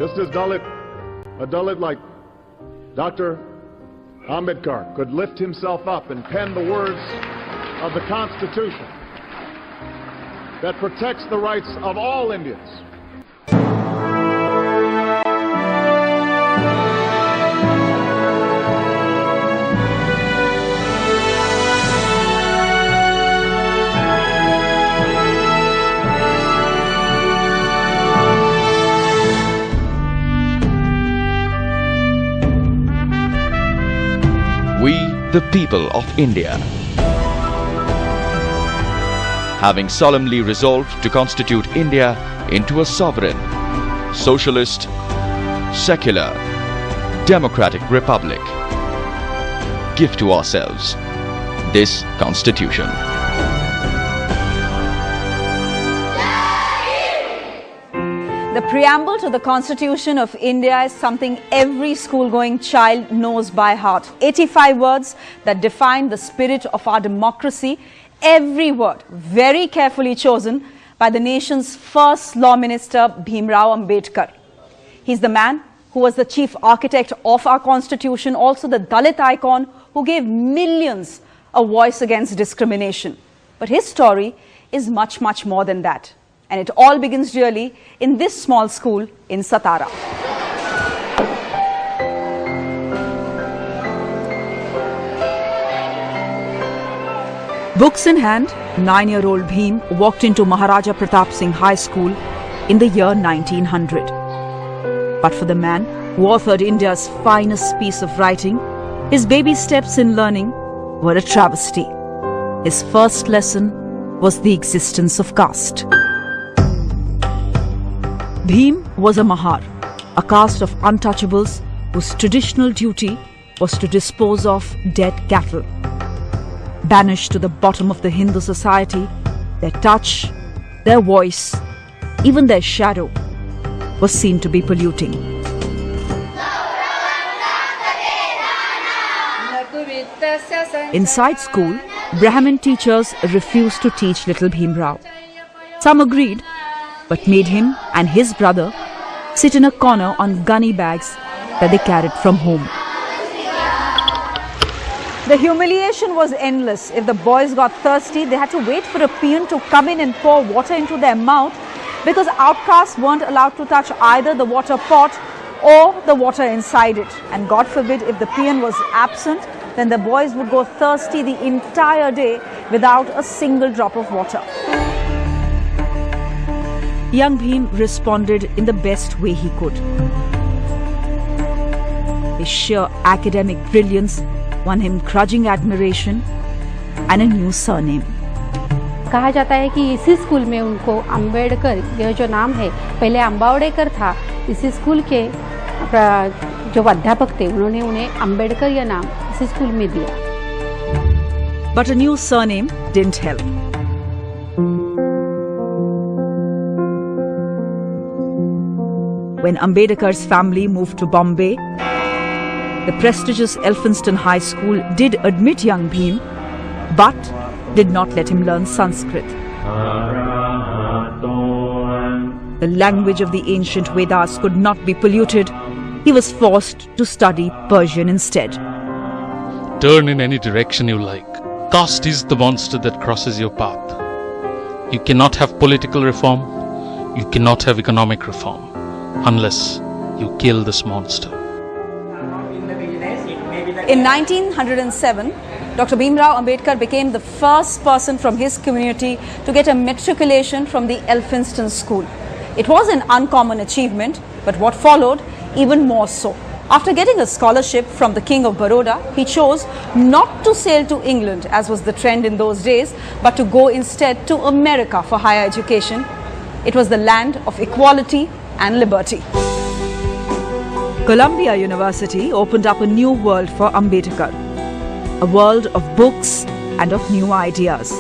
Just as a Dalit like Dr. Ambedkar could lift himself up and pen the words of the Constitution that protects the rights of all Indians. We, the people of India, having solemnly resolved to constitute India into a sovereign, socialist, secular, democratic republic, give to ourselves this Constitution. The preamble to the Constitution of India is something every school-going child knows by heart. 85 words that define the spirit of our democracy. Every word very carefully chosen by the nation's first Law Minister, Bhimrao Ambedkar. He's the man who was the chief architect of our Constitution, also the Dalit icon who gave millions a voice against discrimination. But his story is much, much more than that. And it all begins really in this small school in Satara. Books in hand, 9-year-old Bhim walked into Maharaja Pratap Singh High School in the year 1900. But for the man who authored India's finest piece of writing, his baby steps in learning were a travesty. His first lesson was the existence of caste. Bhim was a Mahar, a caste of untouchables whose traditional duty was to dispose of dead cattle. Banished to the bottom of the Hindu society, their touch, their voice, even their shadow was seen to be polluting. Inside school, Brahmin teachers refused to teach little Bhimrao. Some agreed, but made him and his brother sit in a corner on gunny bags that they carried from home. The humiliation was endless. If the boys got thirsty, they had to wait for a peon to come in and pour water into their mouth because outcasts weren't allowed to touch either the water pot or the water inside it. And God forbid, if the peon was absent, then the boys would go thirsty the entire day without a single drop of water. Young Bhim responded in the best way he could. His sheer academic brilliance won him grudging admiration and a new surname. कहा जाता है कि इसी school में उनको अंबेडकर, यह जो नाम है पहले अंबावडेकर था, इसी स्कूल के जो अध्यापक थे उन्होंने उन्हें अंबेडकर यह नाम इसी स्कूल में दिया. But a new surname didn't help. When Ambedkar's family moved to Bombay, the prestigious Elphinstone High School did admit young Bhim, but did not let him learn Sanskrit. The language of the ancient Vedas could not be polluted. He was forced to study Persian instead. Turn in any direction you like. Caste is the monster that crosses your path. You cannot have political reform, you cannot have economic reform, unless you kill this monster. In 1907, Dr. Bhimrao Ambedkar became the first person from his community to get a matriculation from the Elphinstone School. It was an uncommon achievement, but what followed even more so. After getting a scholarship from the King of Baroda, he chose not to sail to England, as was the trend in those days, but to go instead to America for higher education. It was the land of equality and liberty. Columbia University opened up a new world for Ambedkar, a world of books and of new ideas.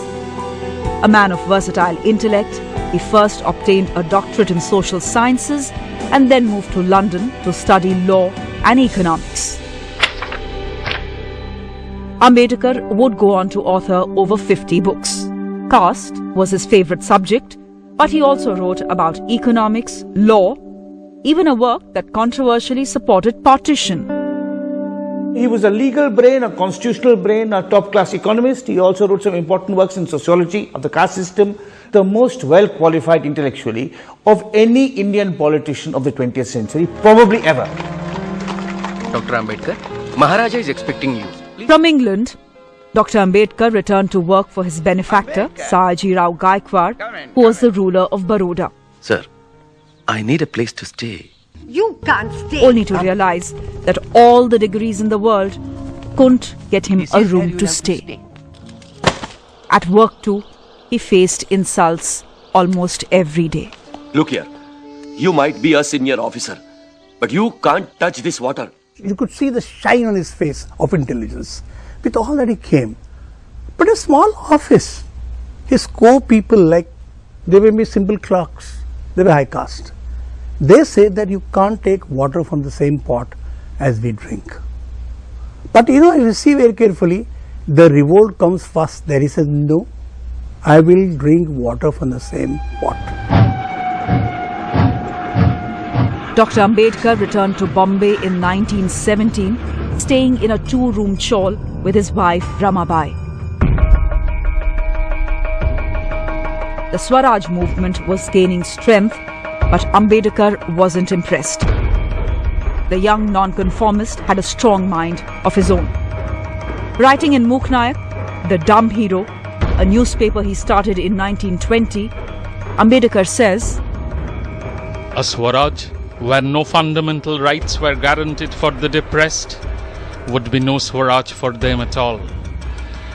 A man of versatile intellect, he first obtained a doctorate in social sciences and then moved to London to study law and economics. Ambedkar would go on to author over 50 books. Caste was his favorite subject, but he also wrote about economics, law, even a work that controversially supported partition. He was a legal brain, a constitutional brain, a top-class economist. He also wrote some important works in sociology of the caste system, the most well-qualified intellectually of any Indian politician of the 20th century, probably ever. Dr. Ambedkar, Maharaja is expecting you. Please. From England, Dr. Ambedkar returned to work for his benefactor, Sayaji Rao Gaikwad, who was the ruler of Baroda. Sir, I need a place to stay. You can't stay. Only to realize that all the degrees in the world couldn't get him a room to stay. At work too, he faced insults almost every day. Look here, you might be a senior officer, but you can't touch this water. You could see the shine on his face of intelligence with all that he came. But a small office, his co-people, like, they may be simple clerks, they were high caste. They say that you can't take water from the same pot as we drink. But if you see very carefully, the revolt comes first there. He says, no, I will drink water from the same pot. Dr. Ambedkar returned to Bombay in 1917, staying in a two-room chawl with his wife Ramabai. The Swaraj movement was gaining strength, but Ambedkar wasn't impressed. The young nonconformist had a strong mind of his own. Writing in Muknayak, The Dumb Hero, a newspaper he started in 1920, Ambedkar says, A Swaraj, where no fundamental rights were guaranteed for the depressed, would be no Swaraj for them at all.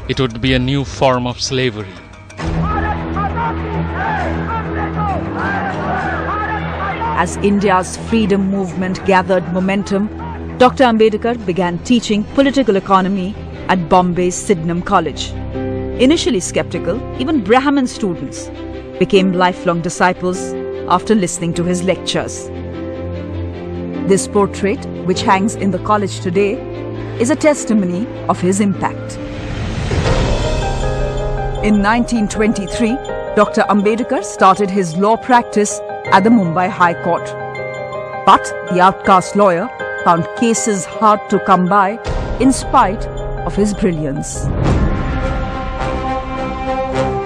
It would be a new form of slavery. As India's freedom movement gathered momentum, Dr. Ambedkar began teaching political economy at Bombay's Sydenham College. Initially skeptical, even Brahmin students became lifelong disciples after listening to his lectures. This portrait, which hangs in the college today, is a testimony of his impact. In 1923, Dr. Ambedkar started his law practice at the Mumbai High Court. But the outcast lawyer found cases hard to come by in spite of his brilliance.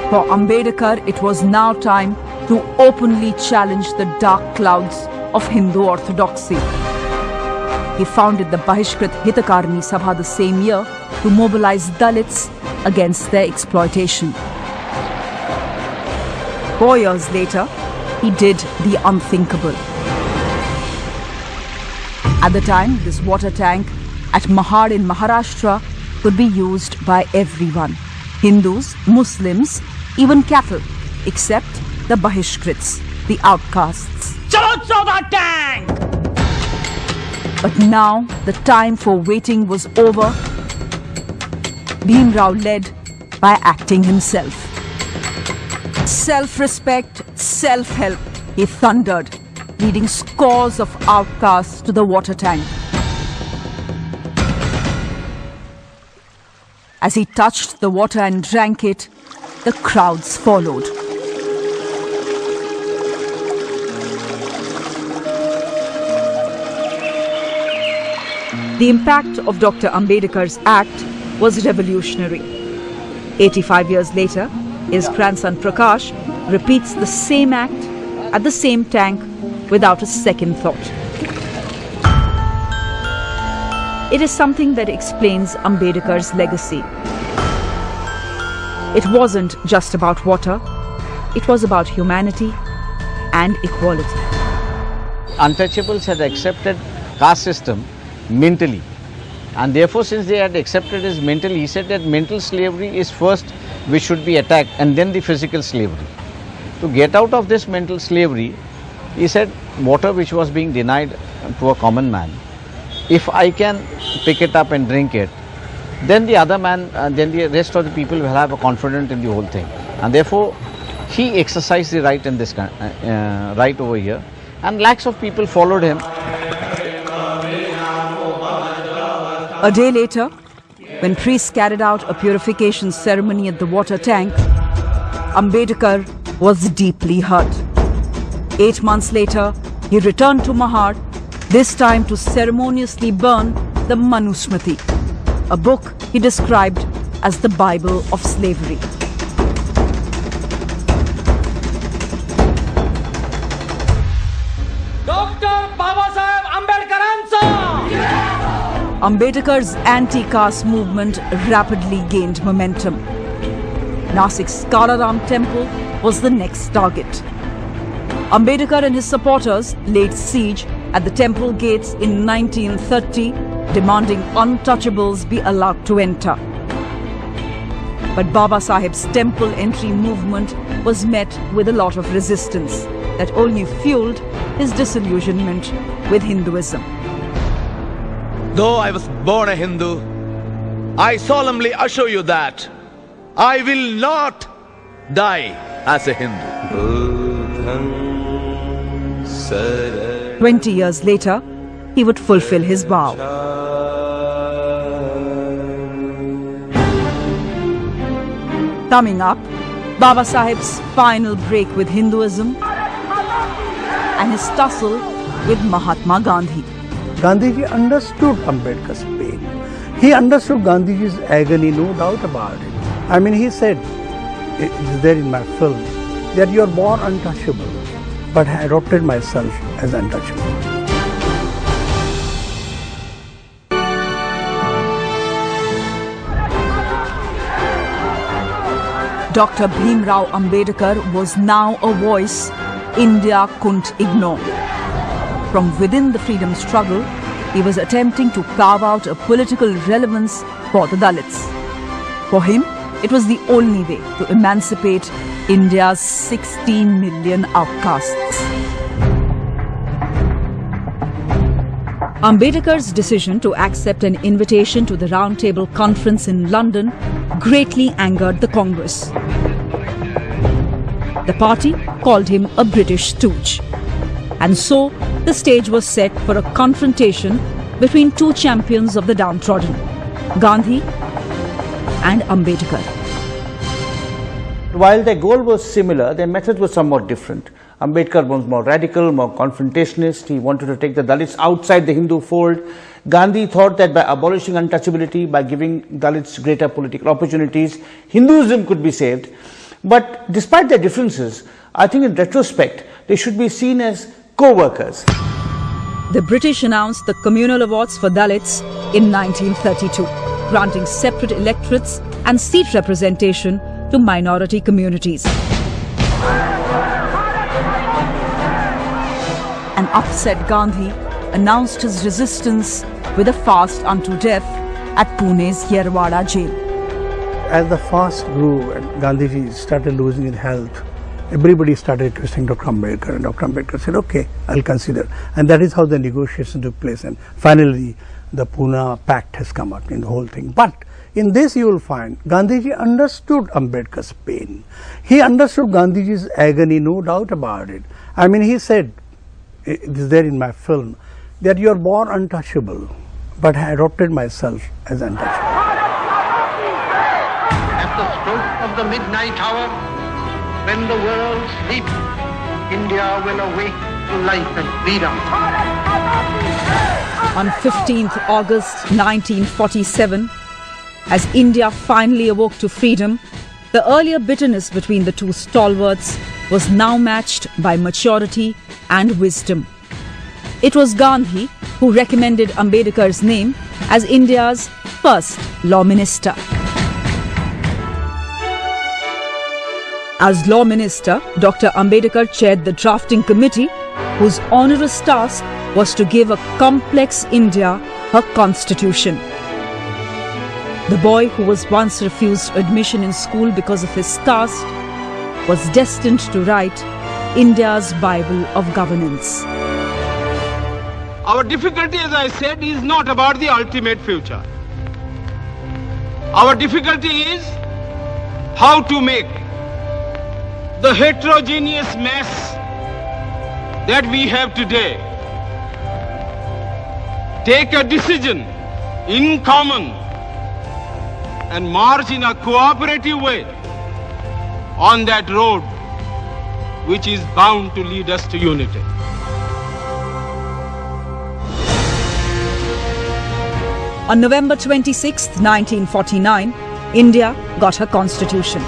For Ambedkar, it was now time to openly challenge the dark clouds of Hindu orthodoxy. He founded the Bahishkrit Hitakarni Sabha the same year to mobilize Dalits against their exploitation. 4 years later, he did the unthinkable. At the time, this water tank at Mahad in Maharashtra could be used by everyone. Hindus, Muslims, even cattle, except the Bahishkrits, the outcasts. But now the time for waiting was over. Bhim Rao led by acting himself. Self-respect, self-help, he thundered, leading scores of outcasts to the water tank. As he touched the water and drank it, the crowds followed. The impact of Dr. Ambedkar's act was revolutionary. 85 years later, his grandson Prakash repeats the same act at the same tank without a second thought. It is something that explains Ambedkar's legacy. It wasn't just about water, it was about humanity and equality. Untouchables had accepted caste system mentally, and therefore since they had accepted it mentally, he said that mental slavery is first which should be attacked and then the physical slavery. To get out of this mental slavery, he said water which was being denied to a common man, if I can pick it up and drink it, then the other man, then the rest of the people will have a confidence in the whole thing. And therefore he exercised the right in this right over here, and lakhs of people followed him. A day later, when priests carried out a purification ceremony at the water tank, Ambedkar was deeply hurt. 8 months later, he returned to Mahad, this time to ceremoniously burn the Manusmriti, a book he described as the Bible of slavery. Ambedkar's anti-caste movement rapidly gained momentum. Nasik's Kalaram temple was the next target. Ambedkar and his supporters laid siege at the temple gates in 1930, demanding untouchables be allowed to enter. But Baba Saheb's temple entry movement was met with a lot of resistance that only fueled his disillusionment with Hinduism. Though I was born a Hindu, I solemnly assure you that I will not die as a Hindu. 20 years later, he would fulfill his vow. Coming up, Baba Saheb's final break with Hinduism and his tussle with Mahatma Gandhi. Gandhiji understood Ambedkar's pain. He understood Gandhiji's agony, no doubt about it. I mean, he said, it is there in my film, that you are born untouchable, but I adopted myself as untouchable. Dr. Bhimrao Ambedkar was now a voice India couldn't ignore. From within the freedom struggle, he was attempting to carve out a political relevance for the Dalits. For him, it was the only way to emancipate India's 16 million outcasts. Ambedkar's decision to accept an invitation to the Round Table Conference in London greatly angered the Congress. The party called him a British stooge. And so, the stage was set for a confrontation between two champions of the downtrodden, Gandhi and Ambedkar. While their goal was similar, their methods were somewhat different. Ambedkar was more radical, more confrontationist. He wanted to take the Dalits outside the Hindu fold. Gandhi thought that by abolishing untouchability, by giving Dalits greater political opportunities, Hinduism could be saved. But despite their differences, I think in retrospect, they should be seen as co-workers. The British announced the Communal Awards for Dalits in 1932, granting separate electorates and seat representation to minority communities. An upset Gandhi announced his resistance with a fast unto death at Pune's Yerwada jail. As the fast grew and Gandhiji started losing his health, everybody started requesting Dr. Ambedkar, and Dr. Ambedkar said, okay, I'll consider. And that is how the negotiation took place, and finally the Pune Pact has come out in the whole thing. But in this you will find Gandhiji understood Ambedkar's pain. He understood Gandhiji's agony, no doubt about it. I mean, he said, it is there in my film, that you are born untouchable, but I adopted myself as untouchable. At the stroke of the midnight hour, when the world sleeps, India will awake to life and freedom. On 15th August 1947, as India finally awoke to freedom, the earlier bitterness between the two stalwarts was now matched by maturity and wisdom. It was Gandhi who recommended Ambedkar's name as India's first law minister. As law minister, Dr. Ambedkar chaired the drafting committee, whose onerous task was to give a complex India her constitution. The boy who was once refused admission in school because of his caste was destined to write India's Bible of governance. Our difficulty, as I said, is not about the ultimate future. Our difficulty is how to make the heterogeneous mess that we have today take a decision in common and march in a cooperative way on that road which is bound to lead us to unity. On November 26, 1949, India got her constitution.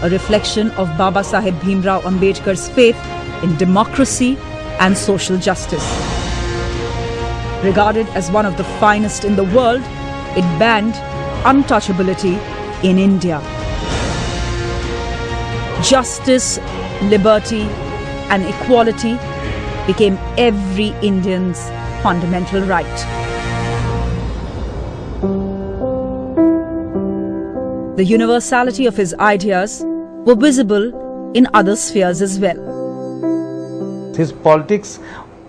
A reflection of Baba Saheb Bhimrao Ambedkar's faith in democracy and social justice. Regarded as one of the finest in the world, it banned untouchability in India. Justice, liberty, and equality became every Indian's fundamental right. The universality of his ideas were visible in other spheres as well. His politics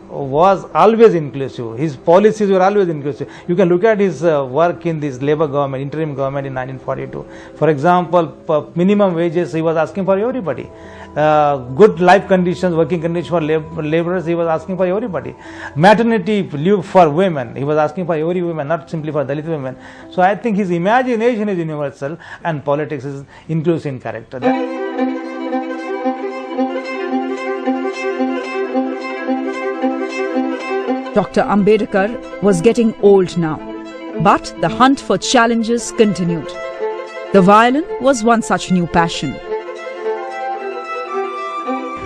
was always inclusive. His policies were always inclusive. You can look at his work in this Labour government, interim government in 1942. For example, minimum wages he was asking for everybody. Good life conditions, working conditions for labourers he was asking for everybody. Maternity leave for women he was asking for every woman, not simply for Dalit women. So I think his imagination is universal and politics is inclusive in character. Dr. Ambedkar was getting old now, but the hunt for challenges continued. The violin was one such new passion.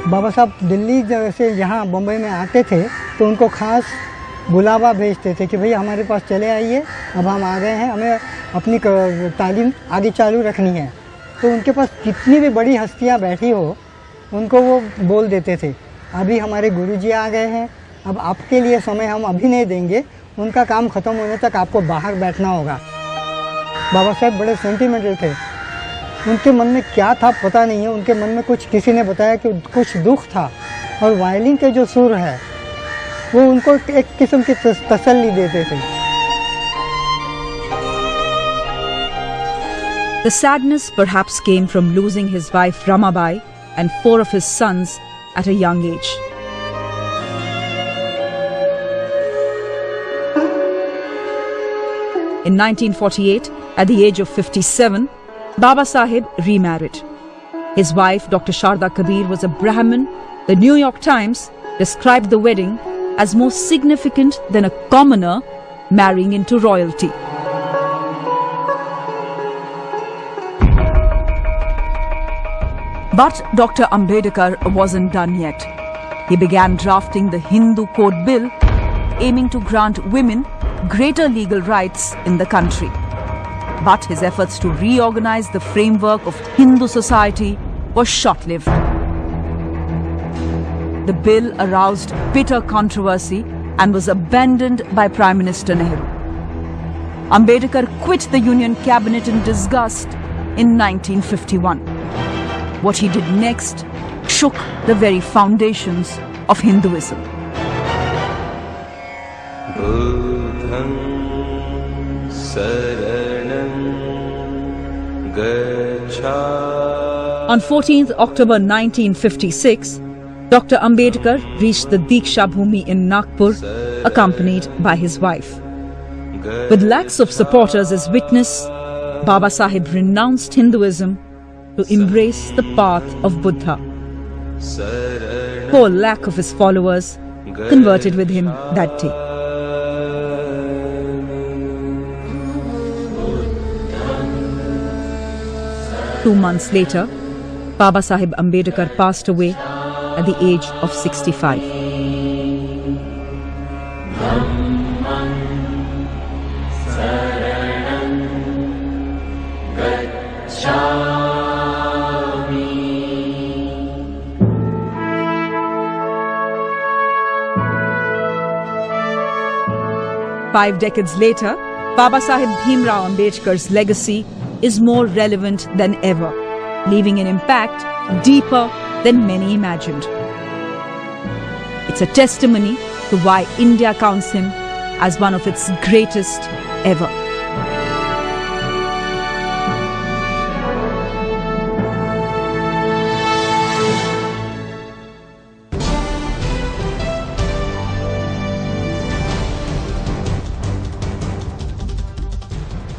बाबा साहब दिल्ली जैसे यहाँ बम्बई में आते थे तो उनको खास बुलावा भेजते थे कि भई हमारे पास चले आइए, अब हम आ गए हैं, हमें अपनी तालीम आगे चालू रखनी है। तो उनके पास कितनी भी बड़ी हस्तियाँ बैठी हो उनको वो बोल देते थे, अभी हमारे गुरुजी आ गए हैं, अब आपके लिए समय हम अभी नहीं देंगे, उनका काम ख़त्म होने तक आपको बाहर बैठना होगा। बाबा साहब बड़े सेंटिमेंटल थे, उनके मन में क्या था पता नहीं है, उनके मन में कुछ किसी ने बताया कि कुछ दुख था और वायलिन के जो सुर है वो उनको एक किस्म की तसल्ली देते थे। The sadness perhaps came from losing his wife Ramabai and 4 of his sons at a young age. In 1948, at the age of 57, Baba Saheb remarried. His wife, Dr. Sharda Kabir, was a Brahmin. The New York Times described the wedding as more significant than a commoner marrying into royalty. But Dr. Ambedkar wasn't done yet. He began drafting the Hindu Code Bill, aiming to grant women greater legal rights in the country. But his efforts to reorganize the framework of Hindu society were short-lived. The bill aroused bitter controversy and was abandoned by Prime Minister Nehru. Ambedkar quit the Union cabinet in disgust in 1951. What he did next shook the very foundations of Hinduism. On 14th October 1956, Dr. Ambedkar reached the Diksha Bhumi in Nagpur, accompanied by his wife. With lakhs of supporters as witness, Baba Saheb renounced Hinduism to embrace the path of Buddha. 4 lakh of his followers converted with him that day. Two months later, Baba Saheb Ambedkar passed away at the age of 65. Five decades later, Baba Saheb Bhimrao Ambedkar's legacy is more relevant than ever, leaving an impact deeper than many imagined. It's a testimony to why India counts him as one of its greatest ever.